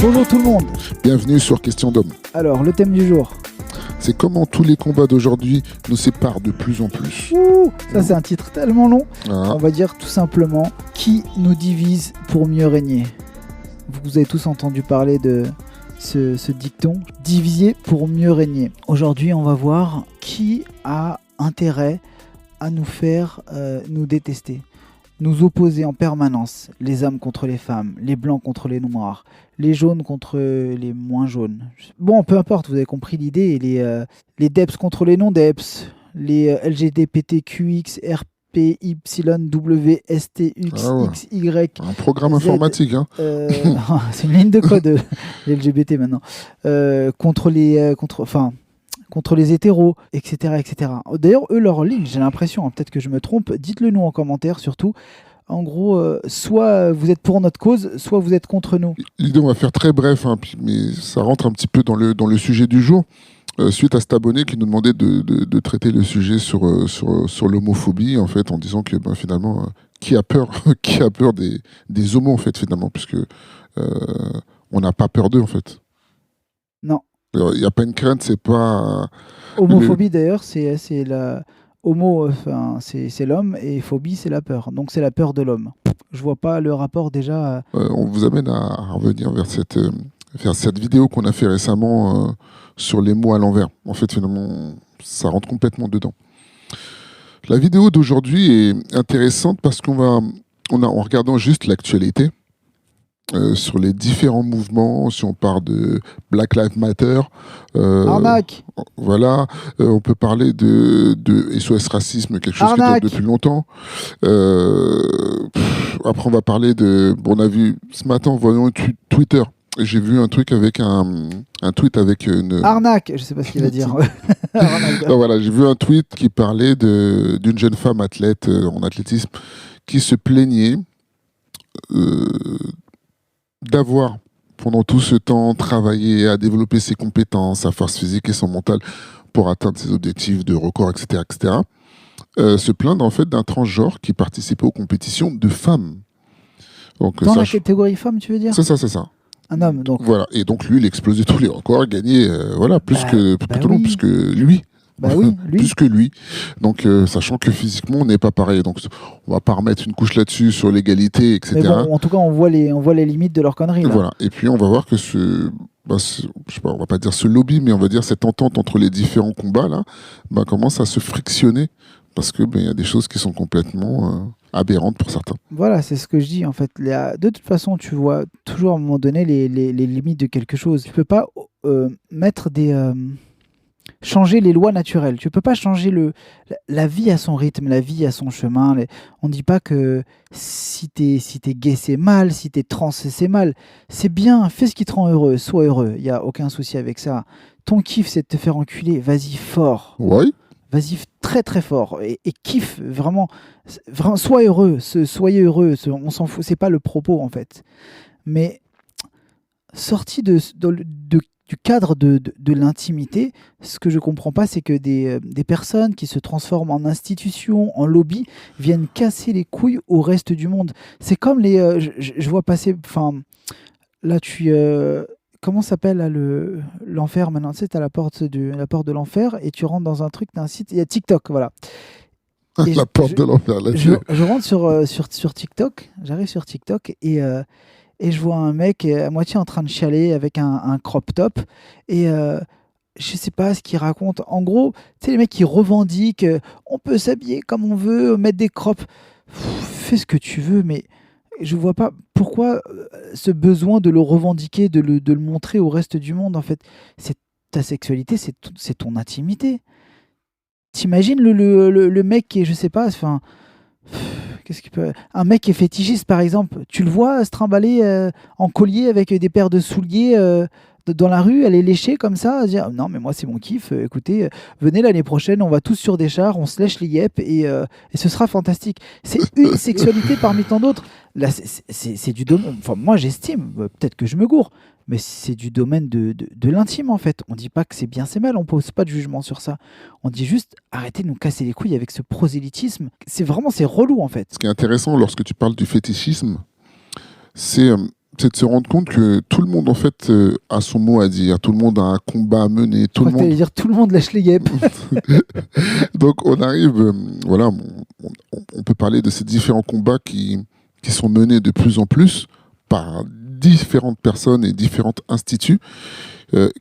Bonjour tout le monde. Bienvenue sur Question d'Homme. Alors, le thème du jour. C'est comment tous les combats d'aujourd'hui nous séparent de plus en plus. Ouh, ça c'est un titre tellement long. Ah. On va dire tout simplement qui nous divise pour mieux régner. Vous avez tous entendu parler de ce dicton, diviser pour mieux régner. Aujourd'hui, on va voir qui a intérêt à nous faire nous détester, nous opposer en permanence, les hommes contre les femmes, les blancs contre les noirs, les jaunes contre les moins jaunes. Bon, peu importe, vous avez compris l'idée. Et les DEPS contre les non-DEPS, les LGBTQX, RPYWSTUX, XY. Un programme informatique, hein. C'est une ligne de code, les LGBT maintenant. Contre les hétéros, etc., etc. D'ailleurs, eux, leur ligne, j'ai l'impression, hein, peut-être que je me trompe, dites-le nous en commentaire surtout. En gros, soit vous êtes pour notre cause, soit vous êtes contre nous. L'idée, on va faire très bref, hein, mais ça rentre un petit peu dans le sujet du jour. Suite à cet abonné qui nous demandait de traiter le sujet sur l'homophobie, en fait, en disant que finalement, qui a peur des homos, en fait, finalement, puisque on n'a pas peur d'eux, en fait. Non. Il n'y a pas une crainte, c'est pas... Homophobie, d'ailleurs, c'est la... Homo, c'est l'homme, et phobie, c'est la peur. Donc, c'est la peur de l'homme. Je vois pas le rapport déjà... on vous amène à revenir vers cette vidéo qu'on a fait récemment sur les mots à l'envers. En fait, finalement, ça rentre complètement dedans. La vidéo d'aujourd'hui est intéressante parce en regardant juste l'actualité, sur les différents mouvements, si on parle de Black Lives Matter, Arnaque. Voilà, on peut parler de SOS Racisme, quelque chose Arnaque. qui dure depuis longtemps. Après, on va parler on a vu ce matin, en voyant Twitter, j'ai vu un truc avec un tweet avec une... Arnaque, je sais pas ce qu'il va dire. Non, voilà, j'ai vu un tweet qui parlait d'une jeune femme athlète en athlétisme qui se plaignait d'avoir, pendant tout ce temps, travaillé à développer ses compétences, sa force physique et son mental pour atteindre ses objectifs de record, etc., etc., se plaindre en fait d'un transgenre qui participait aux compétitions de femmes. Donc, dans la catégorie femme, tu veux dire ? C'est ça. Un homme, donc. Voilà, et donc lui, il explosait tous les records, gagnait plus que lui. Bah oui, lui. Plus que lui. Donc, sachant que physiquement, on n'est pas pareil. Donc, on va pas remettre une couche là-dessus sur l'égalité, etc. Mais bon, en tout cas, on voit les limites de leur connerie. Là. Voilà. Et puis, on va voir que je sais pas, on va pas dire ce lobby, mais on va dire cette entente entre les différents combats là, commence à se frictionner parce que y a des choses qui sont complètement aberrantes pour certains. Voilà, c'est ce que je dis en fait. De toute façon, tu vois toujours à un moment donné les limites de quelque chose. Tu peux pas mettre changer les lois naturelles. Tu peux pas changer la vie à son rythme, la vie à son chemin. On dit pas que si t'es gay c'est mal, si t'es trans c'est mal. C'est bien, fais ce qui te rend heureux, sois heureux. Il y a aucun souci avec ça. Ton kiff c'est de te faire enculer, vas-y fort. Oui. Vas-y très très fort et kiffe vraiment, sois heureux, soyez heureux. On s'en fout, c'est pas le propos en fait. Mais sorti du cadre de l'intimité, ce que je comprends pas, c'est que des personnes qui se transforment en institutions, en lobby, viennent casser les couilles au reste du monde. C'est comme je vois passer, là comment s'appelle là, l'enfer maintenant? Tu sais, t'as la porte de l'enfer et tu rentres dans un truc d'un site, il y a TikTok, voilà. Et la porte de l'enfer, là. Je rentre sur TikTok, j'arrive sur TikTok et je vois un mec à moitié en train de chialer avec un crop top. Et je sais pas ce qu'il raconte. En gros, tu sais, les mecs qui revendiquent on peut s'habiller comme on veut, mettre des crops. Fais ce que tu veux, mais je vois pas pourquoi ce besoin de le revendiquer, de le montrer au reste du monde. En fait, c'est ta sexualité, c'est ton intimité. T'imagines le mec qui est, je sais pas, qu'est-ce qu'il peut... Un mec qui est fétichiste, par exemple, tu le vois se trimballer en collier avec des paires de souliers dans la rue, aller lécher comme ça, à dire non, mais moi c'est mon kiff, écoutez, venez l'année prochaine, on va tous sur des chars, on se lèche les yep et ce sera fantastique. C'est une sexualité parmi tant d'autres. Là, c'est du domaine. Enfin, moi j'estime, peut-être que je me gourre, mais c'est du domaine de l'intime en fait. On dit pas que c'est bien, c'est mal, on pose pas de jugement sur ça. On dit juste arrêtez de nous casser les couilles avec ce prosélytisme. C'est relou en fait. Ce qui est intéressant lorsque tu parles du fétichisme, c'est c'est de se rendre compte que tout le monde, en fait, a son mot à dire. Tout le monde a un combat à mener. Je Tout crois le que t'allais monde... dire tout le monde lèche les guêpes. Donc, on arrive, voilà, on peut parler de ces différents combats qui sont menés de plus en plus par différentes personnes et différents instituts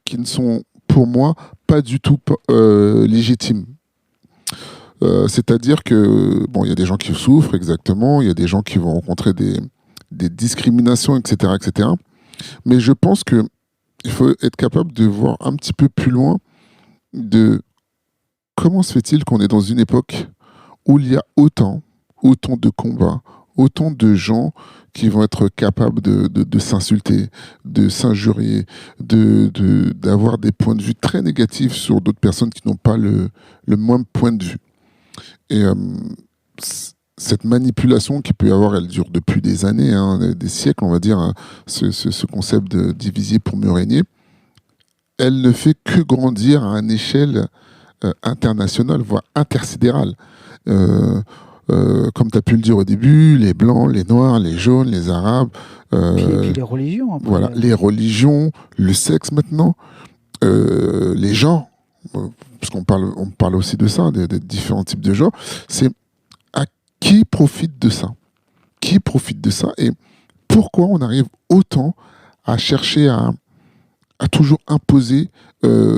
qui ne sont, pour moi, pas du tout légitimes. C'est-à-dire que, bon, il y a des gens qui souffrent, exactement, il y a des gens qui vont rencontrer des discriminations, etc., etc. Mais je pense qu'il faut être capable de voir un petit peu plus loin de comment se fait-il qu'on est dans une époque où il y a autant de combats, autant de gens qui vont être capables de s'insulter, de s'injurier, d'avoir des points de vue très négatifs sur d'autres personnes qui n'ont pas le même point de vue. Et cette manipulation qui peut y avoir, elle dure depuis des années, hein, des siècles, on va dire, hein, ce concept de diviser pour mieux régner, elle ne fait que grandir à une échelle internationale, voire intersidérale. Comme tu as pu le dire au début, les blancs, les noirs, les jaunes, les arabes. Puis les religions, après. Voilà, les religions, le sexe maintenant, les genres, parce on parle aussi de ça, des différents types de genres. C'est à qui profite de ça? Qui profite de ça? Et pourquoi on arrive autant à chercher à toujours imposer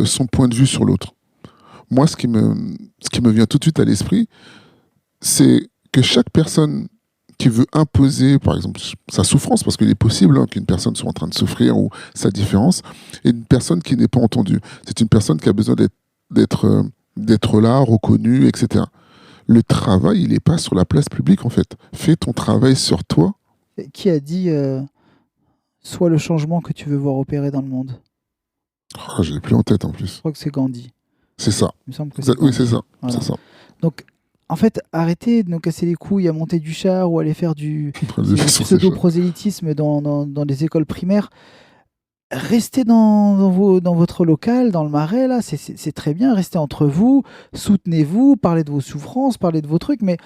son point de vue sur l'autre? Moi, ce qui me vient tout de suite à l'esprit, c'est que chaque personne qui veut imposer, par exemple, sa souffrance, parce qu'il est possible hein, qu'une personne soit en train de souffrir ou sa différence, et une personne qui n'est pas entendue. C'est une personne qui a besoin d'être là, reconnue, etc. Le travail, il n'est pas sur la place publique, en fait. Fais ton travail sur toi. Qui a dit sois le changement que tu veux voir opérer dans le monde? Oh, je l'ai plus en tête, en plus. Je crois que c'est Gandhi. C'est ça. Il me semble que c'est Oui, Gandhi. c'est ça. Voilà. C'est ça. Donc, en fait, arrêtez de nous casser les couilles à monter du char ou aller faire du pseudo-prosélytisme dans des écoles primaires. Restez dans votre local, dans le Marais, là, c'est très bien. Restez entre vous, soutenez-vous, parlez de vos souffrances, parlez de vos trucs, mais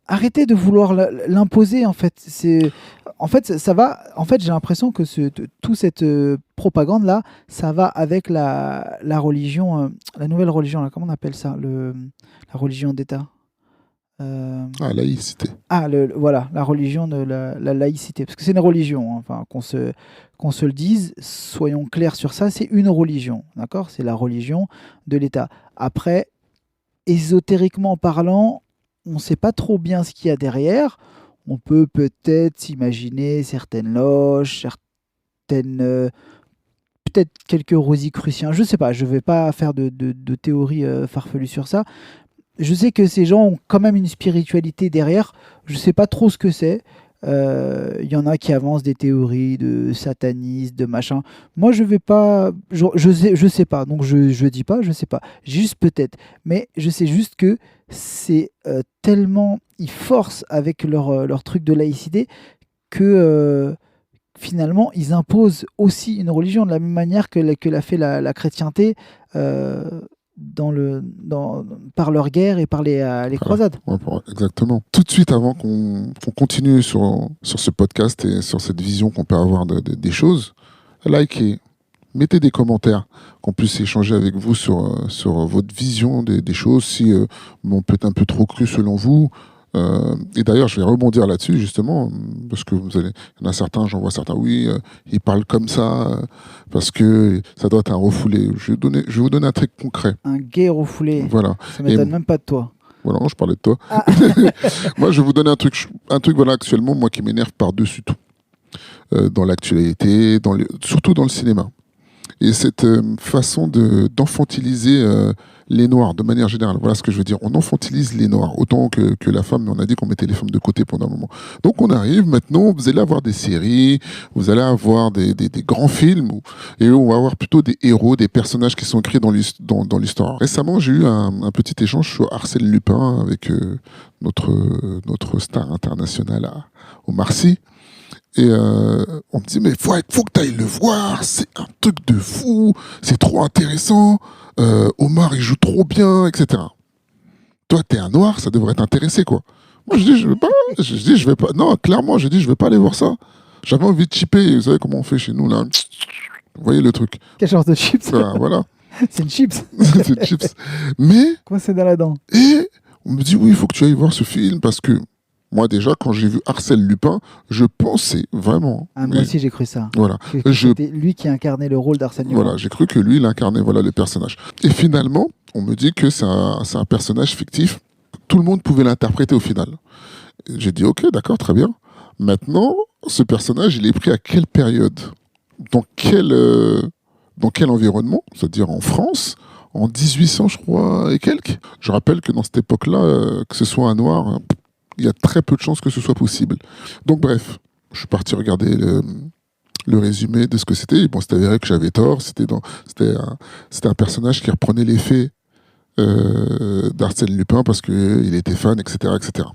arrêtez de vouloir l'imposer, en fait. Ça va. En fait, j'ai l'impression que toute cette propagande-là, ça va avec la religion, la nouvelle religion, là, comment on appelle ça? La religion d'État. Laïcité. Voilà, la religion de la laïcité. Parce que c'est une religion, hein, enfin, qu'on se le dise, soyons clairs sur ça, c'est une religion, d'accord? C'est la religion de l'État. Après, ésotériquement parlant, on ne sait pas trop bien ce qu'il y a derrière. On peut peut-être s'imaginer certaines loges, peut-être quelques rosicruciens, je ne sais pas, je ne vais pas faire de théorie farfelue sur ça. Je sais que ces gens ont quand même une spiritualité derrière. Je ne sais pas trop ce que c'est. Il y en a qui avancent des théories de satanisme, de machin. Moi, je vais pas. Je sais pas. Donc, je dis pas, je sais pas. Juste peut-être. Mais je sais juste que c'est tellement. Ils forcent avec leur truc de laïcité que finalement, ils imposent aussi une religion de la même manière que l'a fait la chrétienté. Par leur guerre et par les croisades. Exactement. Tout de suite, avant qu'on continue sur ce podcast et sur cette vision qu'on peut avoir des choses, likez, mettez des commentaires, qu'on puisse échanger avec vous sur votre vision des choses, si on peut être un peu trop cru selon vous. Et d'ailleurs, je vais rebondir là-dessus, justement, parce que il y en a certains, j'en vois certains, oui, ils parlent comme ça, parce que ça doit être un refoulé. Je vais vous donner un truc concret. Un gay refoulé. Voilà. Ça ne m'étonne même pas de toi. Voilà, je parlais de toi. Ah. Moi, je vais vous donner un truc voilà, actuellement, moi, qui m'énerve par-dessus tout. Dans l'actualité, surtout dans le cinéma. Et cette façon d'enfantiliser les Noirs, de manière générale. Voilà ce que je veux dire. On enfantilise les Noirs, autant que la femme, mais on a dit qu'on mettait les femmes de côté pendant un moment. Donc on arrive maintenant, vous allez avoir des séries, vous allez avoir des grands films, et on va avoir plutôt des héros, des personnages qui sont écrits dans l'histoire. Récemment, j'ai eu un petit échange sur Arsène Lupin avec notre star internationale Omar Sy. Et on me dit, mais faut que tu ailles le voir, c'est un truc de fou, c'est trop intéressant, Omar il joue trop bien, etc. Toi, t'es un noir, ça devrait t'intéresser, quoi. Moi, je dis, je vais pas. Non, clairement, je dis, je vais pas aller voir ça. J'avais envie de chipper, vous savez comment on fait chez nous, là. Vous voyez le truc. Quel genre de chips? Voilà, C'est une chips. c'est chips. Mais, Quoi, c'est dans la dent? et on me dit, oui, il faut que tu ailles voir ce film, parce que moi, déjà, quand j'ai vu Arsène Lupin, je pensais vraiment... Ah, moi aussi, j'ai cru ça. Voilà. Que c'était lui qui incarnait le rôle d'Arsène Lupin. Voilà, j'ai cru que lui, il incarnait voilà, le personnage. Et finalement, on me dit que c'est un personnage fictif. Tout le monde pouvait l'interpréter au final. J'ai dit, ok, d'accord, très bien. Maintenant, ce personnage, il est pris à quelle période? Dans quel environnement? C'est-à-dire en France, en 1800, je crois, et quelques. Je rappelle que dans cette époque-là, que ce soit un noir, il y a très peu de chances que ce soit possible. Donc bref, je suis parti regarder le résumé de ce que c'était. Et bon, c'est avéré que j'avais tort. C'était un personnage qui reprenait les faits d'Arsène Lupin parce qu'il était fan, etc., etc.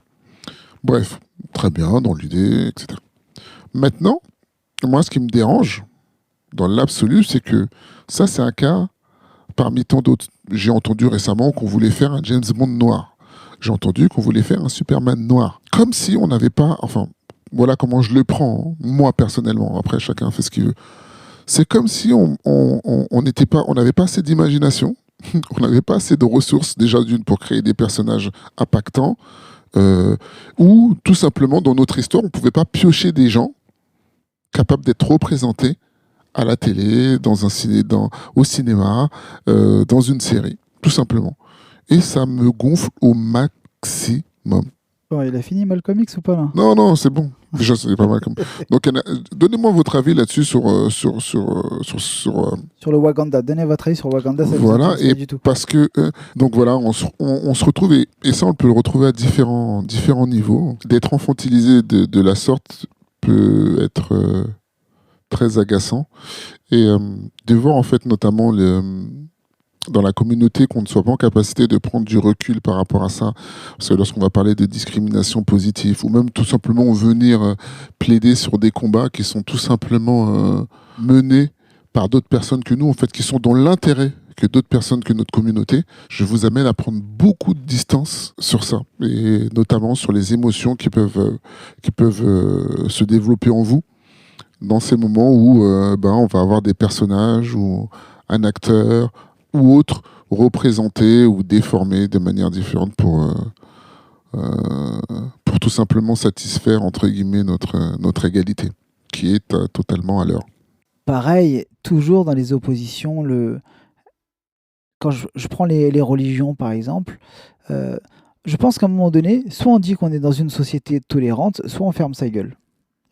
Bref, très bien, dans l'idée, etc. Maintenant, moi, ce qui me dérange, dans l'absolu, c'est que ça, c'est un cas parmi tant d'autres. J'ai entendu récemment qu'on voulait faire un James Bond noir. J'ai entendu qu'on voulait faire un Superman noir. Comme si on n'avait pas... Enfin, voilà comment je le prends, hein, moi, personnellement. Après, chacun fait ce qu'il veut. C'est comme si on n'avait pas assez d'imagination, on n'avait pas assez de ressources, déjà d'une, pour créer des personnages impactants, ou tout simplement, dans notre histoire, on ne pouvait pas piocher des gens capables d'être représentés à la télé, au cinéma, dans une série, tout simplement. Et ça me gonfle au maximum. Bon, il a fini Malcolm X ou pas là? Non, non, c'est bon. Déjà, c'est pas mal comme. Donc, donnez-moi votre avis là-dessus sur le Wakanda. Donnez votre avis sur le Wakanda. Ça voilà, et du tout. parce que donc voilà, on se retrouve et ça, on peut le retrouver à différents niveaux. D'être infantilisé de la sorte peut être très agaçant et de voir en fait notamment dans la communauté qu'on ne soit pas en capacité de prendre du recul par rapport à ça. Parce que lorsqu'on va parler de discrimination positive ou même tout simplement venir plaider sur des combats qui sont tout simplement menés par d'autres personnes que nous, en fait, qui sont dans l'intérêt que d'autres personnes que notre communauté, je vous amène à prendre beaucoup de distance sur ça, et notamment sur les émotions qui peuvent se développer en vous dans ces moments où on va avoir des personnages ou un acteur ou autres représentés ou déformés de manière différente pour tout simplement satisfaire, entre guillemets, notre égalité, qui est totalement à l'heure. Pareil, toujours dans les oppositions, quand je prends les religions, par exemple, je pense qu'à un moment donné, soit on dit qu'on est dans une société tolérante, soit on ferme sa gueule.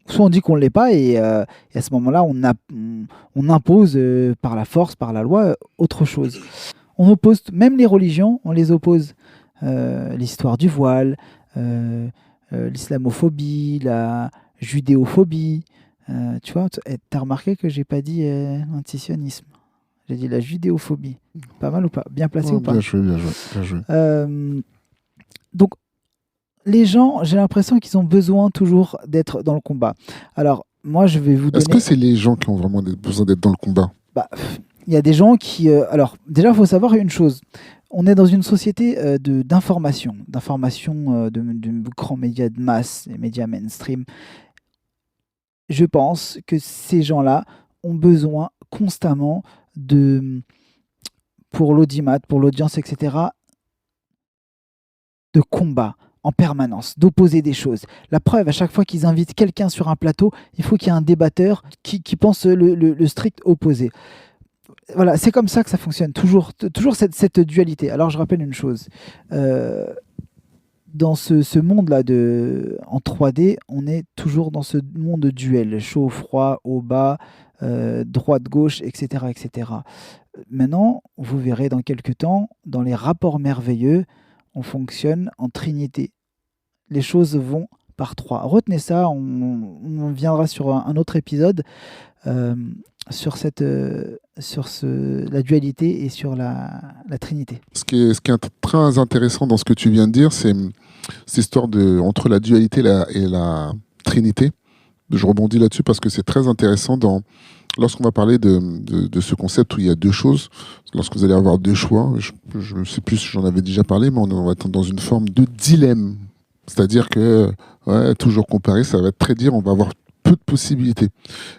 Soit on dit qu'on ne l'est pas, et à ce moment-là, on impose par la force, par la loi, autre chose. On oppose, même les religions, on les oppose. L'histoire du voile, l'islamophobie, la judéophobie. Tu vois, t'as remarqué que j'ai pas dit l'antisionisme. J'ai dit la judéophobie. Pas mal ou pas? Bien placé ou pas? Bien joué, bien joué, bien joué. Donc, les gens, j'ai l'impression qu'ils ont besoin toujours d'être dans le combat. Alors, moi, je vais vous donner... Est-ce que c'est les gens qui ont vraiment besoin d'être dans le combat? Il y a des gens qui... alors, déjà, il faut savoir une chose. On est dans une société d'information, de grands médias de masse, les médias mainstream. Je pense que ces gens-là ont besoin constamment pour l'audimat, pour l'audience, etc., de combat en permanence, d'opposer des choses. La preuve, à chaque fois qu'ils invitent quelqu'un sur un plateau, il faut qu'il y ait un débatteur qui pense le strict opposé. Voilà, c'est comme ça que ça fonctionne, toujours cette dualité. Alors je rappelle une chose, dans ce monde-là en 3D, on est toujours dans ce monde de duel, chaud, froid, haut, bas, droite, gauche, etc., etc. Maintenant, vous verrez dans quelques temps, dans les rapports merveilleux, on fonctionne en trinité. Les choses vont par trois. Retenez ça, on viendra sur un autre épisode sur la dualité et sur la trinité. Ce qui est très intéressant dans ce que tu viens de dire, c'est cette histoire entre la dualité et la trinité. Je rebondis là-dessus parce que c'est très intéressant lorsqu'on va parler de ce concept où il y a deux choses, lorsque vous allez avoir deux choix, je ne sais plus si j'en avais déjà parlé, mais on va être dans une forme de dilemme. C'est-à-dire que, toujours comparé, ça va être très dur, on va avoir peu de possibilités.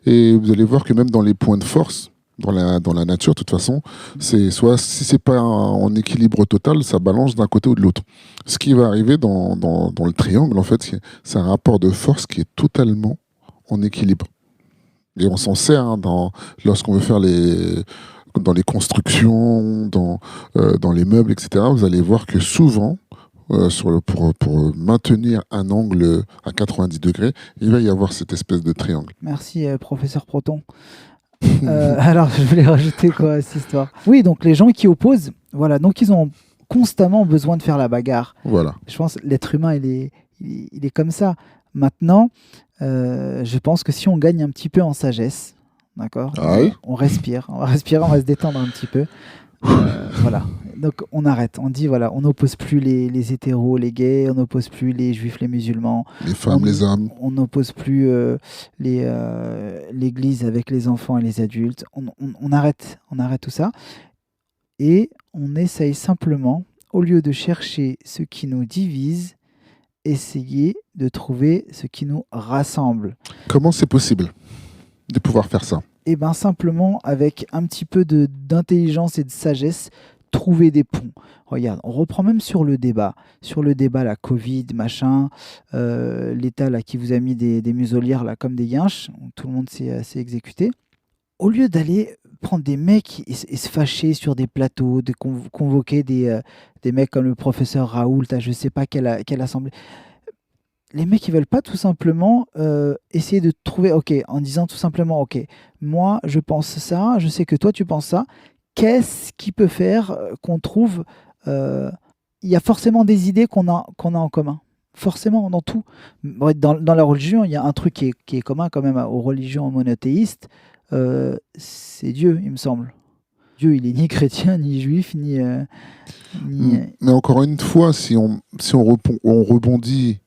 Et vous allez voir que même dans les points de force, dans la nature, de toute façon, c'est soit, si c'est pas en équilibre total, ça balance d'un côté ou de l'autre. Ce qui va arriver dans le triangle, en fait, c'est un rapport de force qui est totalement en équilibre. Et on s'en sert lorsqu'on veut faire dans les constructions, dans les meubles, etc. Vous allez voir que souvent, pour maintenir un angle à 90 degrés, il va y avoir cette espèce de triangle. Merci, professeur Proton. Alors, je voulais rajouter quoi à cette histoire. Oui, donc les gens qui opposent, voilà, donc ils ont constamment besoin de faire la bagarre. Voilà. Je pense que l'être humain, il est comme ça. Maintenant, je pense que si on gagne un petit peu en sagesse, d'accord, Ah oui. on va respirer, on va se détendre un petit peu. Voilà. Donc on arrête, on dit voilà, on n'oppose plus les hétéros, les gays, on n'oppose plus les juifs, les musulmans, Les femmes, les hommes. on n'oppose plus l'église avec les enfants et les adultes. On arrête tout ça et on essaye simplement, au lieu de chercher ce qui nous divise, essayer de trouver ce qui nous rassemble. Comment c'est possible de pouvoir faire ça? Et bien simplement avec un petit peu d'intelligence et de sagesse, trouver des ponts. Regarde, on reprend même sur le débat, la Covid, machin, l'État là qui vous a mis des muselières là comme des guinches, où tout le monde s'est exécuté. Au lieu d'aller prendre des mecs et se fâcher sur des plateaux, de convoquer des mecs comme le professeur Raoult, à je sais pas quelle assemblée, les mecs, ils veulent pas tout simplement essayer de trouver, ok, en disant tout simplement, ok, moi, je pense ça, je sais que toi, tu penses ça. Qu'est-ce qui peut faire qu'on trouve il y a forcément des idées qu'on a en commun. Forcément, dans tout. Ouais, dans la religion, il y a un truc qui est commun quand même aux religions monothéistes. C'est Dieu, il me semble. Dieu, il est ni chrétien, ni juif, ni... Mais encore une fois, si on rebondit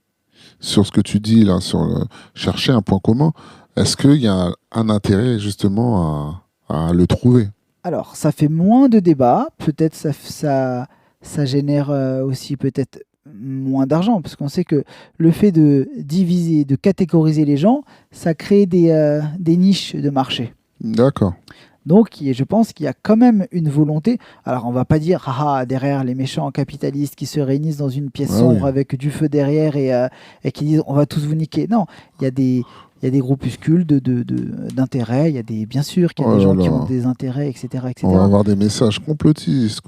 sur ce que tu dis là, sur chercher un point commun, est-ce qu'il y a un intérêt justement à le trouver? Alors, ça fait moins de débats, peut-être ça génère aussi peut-être moins d'argent, parce qu'on sait que le fait de diviser, de catégoriser les gens, ça crée des niches de marché. D'accord. Donc, je pense qu'il y a quand même une volonté. Alors, on va pas dire, derrière les méchants capitalistes qui se réunissent dans une pièce sombre avec du feu derrière et qui disent, on va tous vous niquer. Non, il y a des groupuscules d'intérêts. Bien sûr qu'il y a des gens qui ont des intérêts, etc., etc. On va avoir des messages complotistes.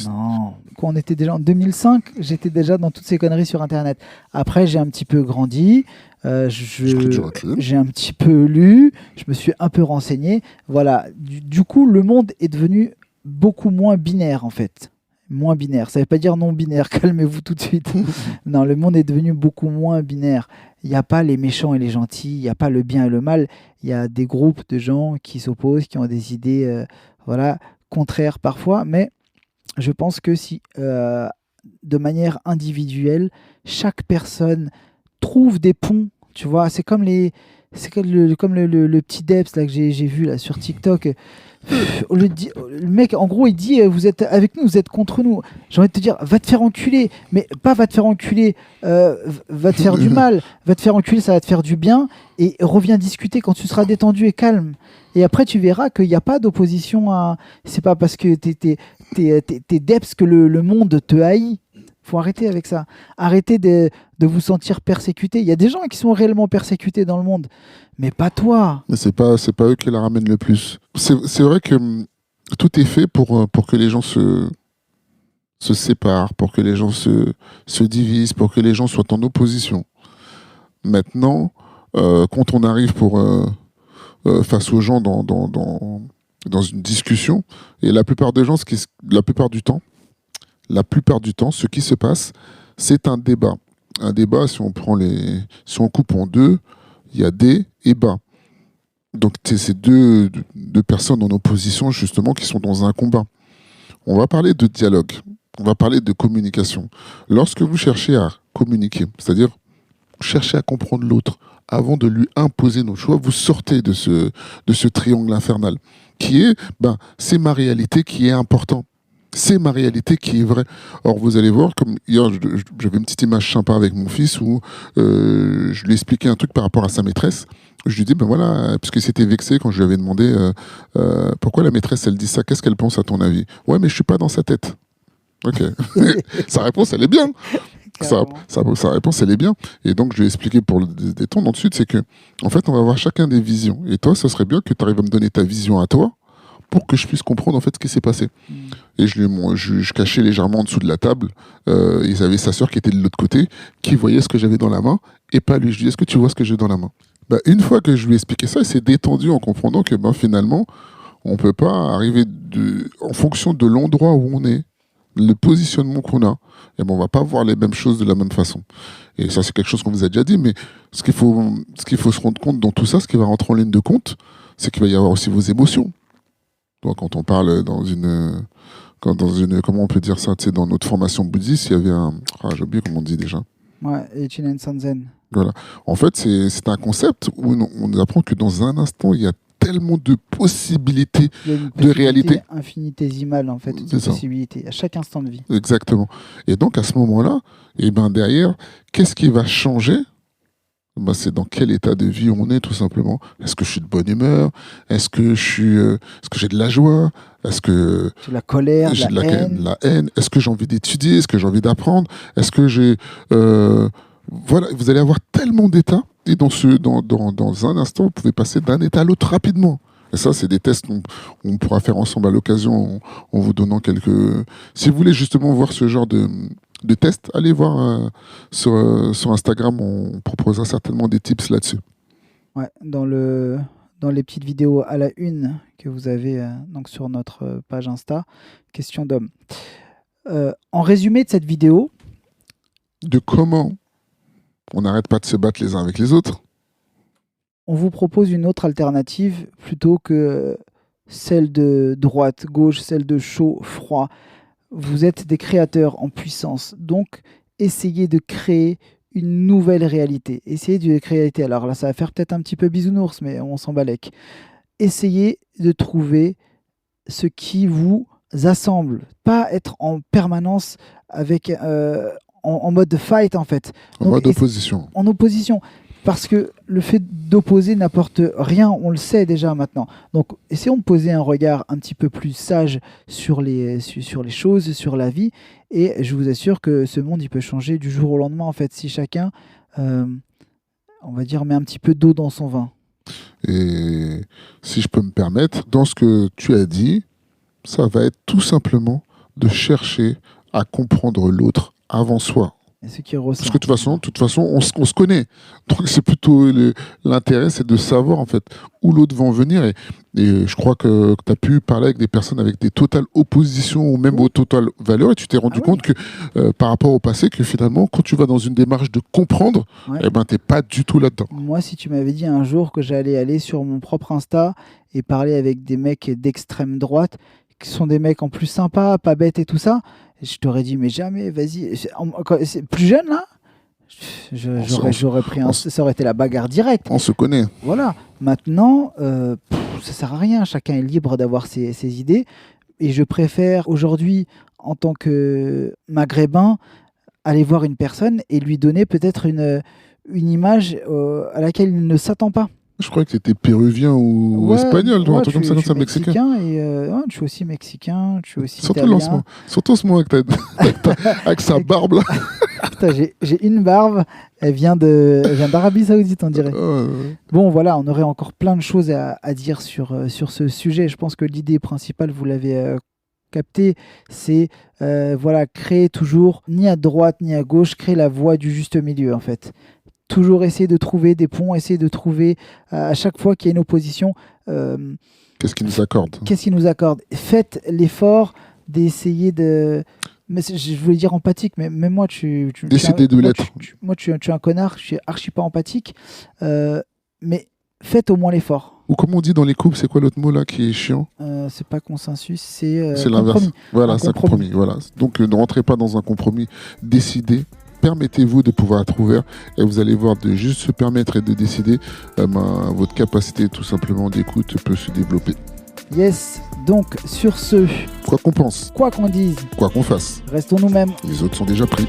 Non. Quand on était déjà en 2005, j'étais déjà dans toutes ces conneries sur Internet. Après, j'ai un petit peu grandi. J'ai un petit peu lu, je me suis un peu renseigné. Voilà. Du coup, le monde est devenu beaucoup moins binaire, en fait. Moins binaire. Ça ne veut pas dire non binaire, calmez-vous tout de suite. Non, le monde est devenu beaucoup moins binaire. Il n'y a pas les méchants et les gentils, il n'y a pas le bien et le mal. Il y a des groupes de gens qui s'opposent, qui ont des idées contraires parfois. Mais je pense que si, de manière individuelle, chaque personne trouve des ponts. Tu vois, c'est comme le petit Deps là, que j'ai vu là, sur TikTok. Le mec, en gros, il dit vous êtes avec nous, vous êtes contre nous. J'ai envie de te dire, va te faire enculer. Mais pas va te faire enculer, va te faire du mal. Va te faire enculer, ça va te faire du bien. Et reviens discuter quand tu seras détendu et calme. Et après, tu verras qu'il n'y a pas d'opposition à. C'est pas parce que t'es Deps que le monde te haït. Faut arrêter avec ça. Arrêtez de vous sentir persécuté. Il y a des gens qui sont réellement persécutés dans le monde, mais pas toi. Mais c'est pas eux qui la ramènent le plus. C'est vrai que tout est fait pour que les gens se séparent, pour que les gens se divisent, pour que les gens soient en opposition. Maintenant, quand on arrive face aux gens dans une discussion, et la plupart des gens, la plupart du temps, ce qui se passe, c'est un débat. Un débat, si on coupe en deux, il y a des et bas. Donc, c'est ces deux personnes en opposition, justement, qui sont dans un combat. On va parler de dialogue. On va parler de communication. Lorsque vous cherchez à communiquer, c'est-à-dire chercher à comprendre l'autre, avant de lui imposer nos choix, vous sortez de ce triangle infernal, qui est, c'est ma réalité qui est important. C'est ma réalité qui est vraie. Or, vous allez voir, comme hier, j'avais une petite image sympa avec mon fils où je lui expliquais un truc par rapport à sa maîtresse. Je lui dis, ben voilà, puisqu'il s'était vexé quand je lui avais demandé pourquoi la maîtresse, elle dit ça, qu'est-ce qu'elle pense à ton avis? Ouais, mais je suis pas dans sa tête. Ok. Sa réponse, elle est bien. Sa réponse, elle est bien. Et donc, je lui ai expliqué pour le détendre ensuite, c'est que, en fait, on va avoir chacun des visions. Et toi, ce serait bien que tu arrives à me donner ta vision à toi pour que je puisse comprendre, en fait, ce qui s'est passé. Et je cachais légèrement en dessous de la table. Ils avaient sa sœur qui était de l'autre côté, qui voyait ce que j'avais dans la main, et pas lui. Je lui dis, est-ce que tu vois ce que j'ai dans la main? Bah, une fois que je lui ai expliqué ça, il s'est détendu en comprenant que finalement, on ne peut pas arriver en fonction de l'endroit où on est, le positionnement qu'on a, et on ne va pas voir les mêmes choses de la même façon. Et ça, c'est quelque chose qu'on vous a déjà dit, mais ce qu'il faut se rendre compte dans tout ça, ce qui va rentrer en ligne de compte, c'est qu'il va y avoir aussi vos émotions. Donc, quand on parle dans une, comment on peut dire ça, tu sais, dans notre formation bouddhiste, il y avait j'ai oublié comment on dit déjà. Ouais, Eijinen Sanzen. Voilà. En fait, c'est un concept où on nous apprend que dans un instant, il y a tellement de possibilités de réalité. Infinitésimale, en fait, de possibilités, à chaque instant de vie. Exactement. Et donc, à ce moment-là, derrière, qu'est-ce qui va changer? C'est dans quel état de vie on est, tout simplement. Est-ce que je suis de bonne humeur? Est-ce que j'ai de la joie? Est-ce que j'ai de la colère, j'ai de la haine? Est-ce que j'ai envie d'étudier? Est-ce que j'ai envie d'apprendre? Est-ce que j'ai... Voilà, vous allez avoir tellement d'états. Et dans un instant, vous pouvez passer d'un état à l'autre rapidement. Et ça, c'est des tests qu'on pourra faire ensemble à l'occasion en vous donnant quelques... Si vous voulez justement voir ce genre de tests, allez voir sur Instagram, on proposera certainement des tips là-dessus. Ouais, dans les petites vidéos à la une que vous avez donc sur notre page Insta, Question d'homme. En résumé de cette vidéo... De comment on n'arrête pas de se battre les uns avec les autres. On vous propose une autre alternative plutôt que celle de droite, gauche, celle de chaud, froid. Vous êtes des créateurs en puissance, donc essayez de créer une nouvelle réalité. Essayez de créer une réalité. Alors là, ça va faire peut-être un petit peu bisounours, mais on s'en balèque. Essayez de trouver ce qui vous assemble. Pas être en permanence avec... en mode fight, en fait. En mode opposition. En opposition. Parce que le fait d'opposer n'apporte rien, on le sait déjà maintenant. Donc, essayons de poser un regard un petit peu plus sage sur les choses, sur la vie. Et je vous assure que ce monde, il peut changer du jour au lendemain, en fait, si chacun, on va dire, met un petit peu d'eau dans son vin. Et si je peux me permettre, dans ce que tu as dit, ça va être tout simplement de chercher à comprendre l'autre avant soi. Et ce qui ressent. Parce que de toute façon, on se connaît. Donc c'est plutôt l'intérêt, c'est de savoir en fait où l'autre va en venir. Et je crois que tu as pu parler avec des personnes avec des totales oppositions ou même aux totales valeurs, et tu t'es rendu compte que par rapport au passé, que finalement, quand tu vas dans une démarche de comprendre, t'es pas du tout là-dedans. Moi, si tu m'avais dit un jour que j'allais aller sur mon propre Insta et parler avec des mecs d'extrême droite, qui sont des mecs en plus sympas, pas bêtes et tout ça, je t'aurais dit, mais jamais, vas-y. C'est plus jeune, là, j'aurais pris ça aurait été la bagarre directe. On se connaît. Voilà. Maintenant, ça sert à rien. Chacun est libre d'avoir ses idées. Et je préfère aujourd'hui, en tant que maghrébin, aller voir une personne et lui donner peut-être une image à laquelle il ne s'attend pas. Je crois que tu étais péruvien ou espagnol, un truc comme ça, mexicain. Je suis aussi mexicain, je suis aussi italien. Surtout en ce moment avec sa barbe là. Putain, j'ai une barbe, elle vient d'Arabie Saoudite, on dirait. Bon, voilà, on aurait encore plein de choses à dire sur ce sujet. Je pense que l'idée principale, vous l'avez capté, c'est créer toujours, ni à droite ni à gauche, créer la voie du juste milieu, en fait. Toujours essayer de trouver des ponts, essayer de trouver à chaque fois qu'il y a une opposition. Qu'est-ce qu'il nous accorde? Qu'est-ce qu'il nous accorde? Faites l'effort d'essayer de... Mais je voulais dire empathique, mais même moi, décidez de l'être. Moi, tu es un connard, je suis archi pas empathique. Mais faites au moins l'effort. Ou comme on dit dans les couples, c'est quoi l'autre mot là qui est chiant? C'est pas consensus, c'est l'inverse. Voilà, c'est un compromis. Voilà. Donc ne rentrez pas dans un compromis. Décidez. Permettez-vous de pouvoir être ouvert et vous allez voir, de juste se permettre et de décider, votre capacité tout simplement d'écoute peut se développer. Yes, donc sur ce... Quoi qu'on pense. Quoi qu'on dise. Quoi qu'on fasse. Restons nous-mêmes. Les autres sont déjà pris.